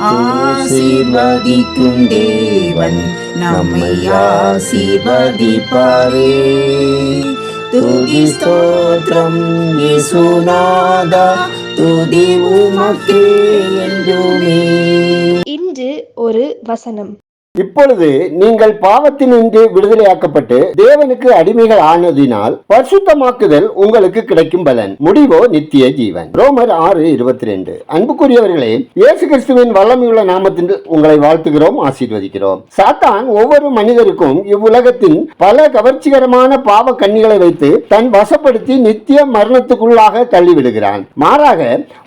ஆசீர்வதிக்கும் தேவன் நம்மை ஆசீர்வதிப்பாரே. துதி ஸ்தோத்திரம் இயேசுநாதா, துதி உமக்கே என்றுமே. இன்று ஒரு வசனம். இப்பொழுது நீங்கள் பாவத்தினின்று விடுதலையாக்கப்பட்டு தேவனுக்கு அடிமைகள் ஆனதினால் பரிசுத்தமாக்குதல் உங்களுக்கு கிடைக்கும் பலன், முடிவோ நித்திய ஜீவன். ரோமர் 6:22. அன்புக்குரியவர்களே, இயேசு கிறிஸ்துவின் வல்லமையுள்ள நாமத்தில் உங்களை வாழ்த்துகிறோம், ஆசீர்வதிக்கிறோம். சாத்தான் ஒவ்வொரு மனிதருக்கும் இவ்வுலகத்தின் பல கவர்ச்சிகரமான பாவ கண்ணிகளை வைத்து தன் வசப்படுத்தி நித்திய மரணத்துக்குள்ளாக தள்ளிவிடுகிறான். மாறாக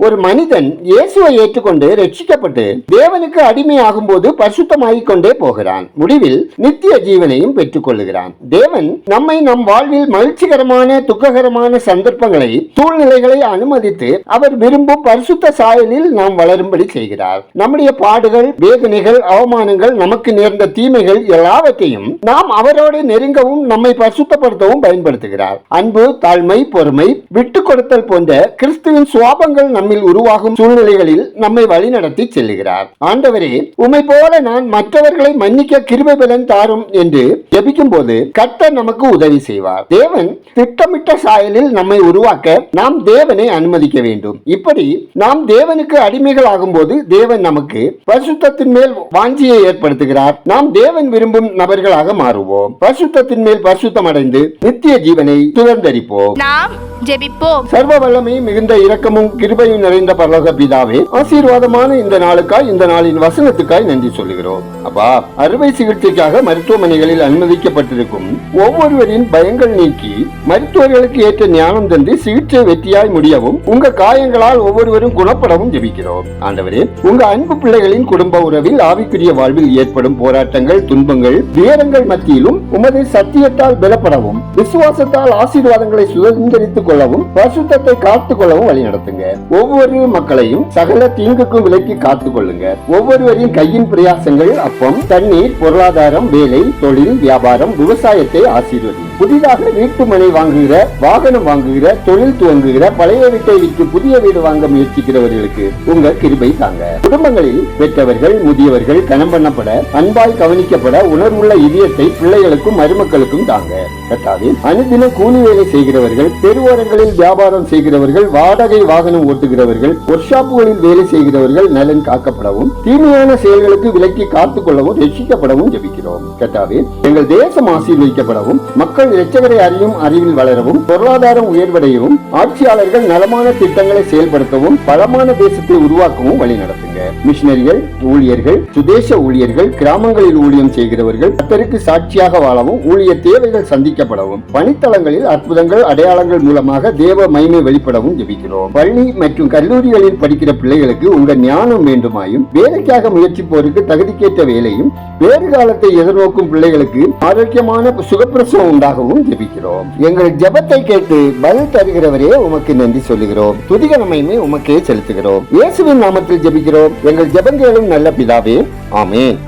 ஒரு மனிதன் இயேசுவை ஏற்றுக்கொண்டு ரட்சிக்கப்பட்டு தேவனுக்கு அடிமையாகும் போது பரிசுத்தமாகிக் கொண்டே போகிறான். முடிவில் நித்திய ஜீவனையும் பெற்றுக் கொள்ளுகிறான். தேவன் நம்மை நம் வாழ்வில் மகிழ்ச்சிகரமான துக்ககரமான சந்தர்ப்பங்களை சூழ்நிலைகளை அனுமதித்து அவர் விரும்பும் பரிசுத்த சாயலில் நாம் வளரும்படி செய்கிறார். நம்முடைய பாடுகள், வேதனைகள், அவமானங்கள், நமக்கு நேர்ந்த தீமைகள் எல்லாவற்றையும் நாம் அவரோடு நெருங்கவும் நம்மை பரிசுத்தப்படுத்தவும் பயன்படுத்துகிறார். அன்பு, தாழ்மை, பொறுமை, விட்டு கொடுத்தல் போன்ற கிறிஸ்துவின் சுவாபங்கள் நம்மில் உருவாகும் சூழ்நிலைகளில் நம்மை வழிநடத்தி செல்லுகிறார். ஆண்டவரே, உம்மை போல நான் மற்றவர்களை மன்னிக்க கிருபை பலன் தாரும் என்று ஜெபிக்கும் போது கர்த்தர் நமக்கு உதவி செய்வார். தேவன் திட்டமிட்ட சாயலில் நம்மை உருவாக்க நாம் தேவனை அனுமதிக்க வேண்டும். இப்படி நாம் தேவனுக்கு அடிமைகள் ஆகும் போது தேவன் நமக்கு பரிசுத்தத்தின் மேல் வாஞ்சியை ஏற்படுத்துகிறார். நாம் தேவன் விரும்பும் நபர்களாக மாறுவோம். பரிசுத்தத்தின் மேல் பரிசுத்தம் அடைந்து நித்திய ஜீவனை சுதந்தரிப்போம். நாம் ஜெபிப்போம். சர்வ வல்லமை மிகுந்த இரக்கமும் கிருபையும் நிறைந்த பரலோக பிதாவே, ஆசீர்வாதமான இந்த நாளுக்காய், இந்த நாளின் வசனத்துக்காய் நன்றி சொல்லுகிறோம். அப்பா, அறுவை சிகிச்சைக்காக மருத்துவமனைகளில் அனுமதிக்கப்பட்டிருக்கும் ஒவ்வொருவரின் பயங்கள் நீக்கி மருத்துவர்களுக்கு ஏற்ற ஞானம் தந்து சிகிச்சை வெற்றியாய் முடியவும் உங்க காயங்களால் ஒவ்வொருவரும் குணப்படவும் ஜெபிக்கிறோம். ஆண்டவரே, உங்க அன்பு பிள்ளைகளின் குடும்ப உறவில், ஆவிக்குரிய வாழ்வில் ஏற்படும் போராட்டங்கள், துன்பங்கள், துயரங்கள் மத்தியிலும் உமது சத்தியத்தால் பலப்படவும் விசுவாசத்தால் ஆசீர்வாதங்களை சுதந்திரித்துக் கொள்ளவும் பரிசுத்தத்தை காத்துக் கொள்ளவும் வழி நடத்துங்க. ஒவ்வொரு மக்களையும் சகல தீங்குக்கும் விலக்கி காத்துக் கொள்ளுங்க. ஒவ்வொருவரின் கையின் பிரயாசங்கள், அப்பம், தண்ணீர், பொருளாதாரம், வேலை, தொழில், வியாபாரம், விவசாயத்தை ஆசீர்வதி. புதிதாக வீட்டு மனை வாங்குகிற, வாகனம் வாங்குகிற, தொழில் துவங்குகிற, பழைய வீட்டை விட்டு புதிய வீடு வாங்க முயற்சிக்கிறவர்களுக்கு உங்க கிருபை தாங்க. குடும்பங்களில் பெற்றவர்கள், முதியவர்கள் கனம் பண்ணப்பட, அன்பாய் கவனிக்கப்பட உணர்வுள்ள இதயத்தை பிள்ளைகளுக்கும் மருமக்களுக்கும் தாங்க. கர்த்தாவே, அனுதின கூலி வேலை செய்கிறவர்கள், தெருவோரங்களில் வியாபாரம் செய்கிறவர்கள், வாடகை வாகனம் ஓட்டுகிறவர்கள், ஒர்க் ஷாப்புகளில் வேலை செய்கிறவர்கள் நலன் காக்கப்படவும், தீமையான செயல்களுக்கு விலக்கி காத்துக் கொள்ளவும் ரட்சிக்கப்படவும் ஜெபிக்கிறோம். கர்த்தாவே, எங்கள் தேசம் ஆசீர்வதிக்கப்படவும், மக்கள் இரட்சகரை அறியும் அறிவில் வளரவும், பொருளாதாரம் உயர்வடையவும், ஆட்சியாளர்கள் நலமான திட்டங்களை செயல்படுத்தவும், பலமான தேசத்தை உருவாக்கவும் வழி நடத்துங்க. மிஷனரிகள், ஊழியர்கள், சுதேச ஊழியர்கள், கிராமங்களில் ஊழியம் செய்கிறவர்கள் கர்த்தருக்கு சாட்சியாக வாழவும், ஊழிய தேவைகள் சந்திக்கப்படவும், பணித்தளங்களில் அற்புதங்கள், அடையாளங்கள் மூலமாக தேவ மகிமை வெளிப்படவும் ஜெபிக்கிறோம். பள்ளி மற்றும் கல்லூரிகளில் படிக்கிற பிள்ளைகளுக்கு உங்க ஞானம் வேண்டுமாயும், வேலைக்காக முயற்சிப்போருக்கு தகுதிக்கேற்ற வேலையும், வேறு காலத்தை எதிர்நோக்கும் பிள்ளைகளுக்கு ஆரோக்கியமான சுகப்பிரசவம் உண்டாகவும் ஜெபிக்கிறோம். எங்கள் ஜெபத்தை கேட்டு பதில் தருகிறவரே உமக்கு நன்றி சொல்லுகிறோம். துதிகரமையுமே உமக்கே செலுத்துகிறோம். இயேசுவின் நாமத்தில் ஜெபிக்கிறோம் எங்கள் ஜெபங்களும் நல்ல பிதாவே, ஆமென்.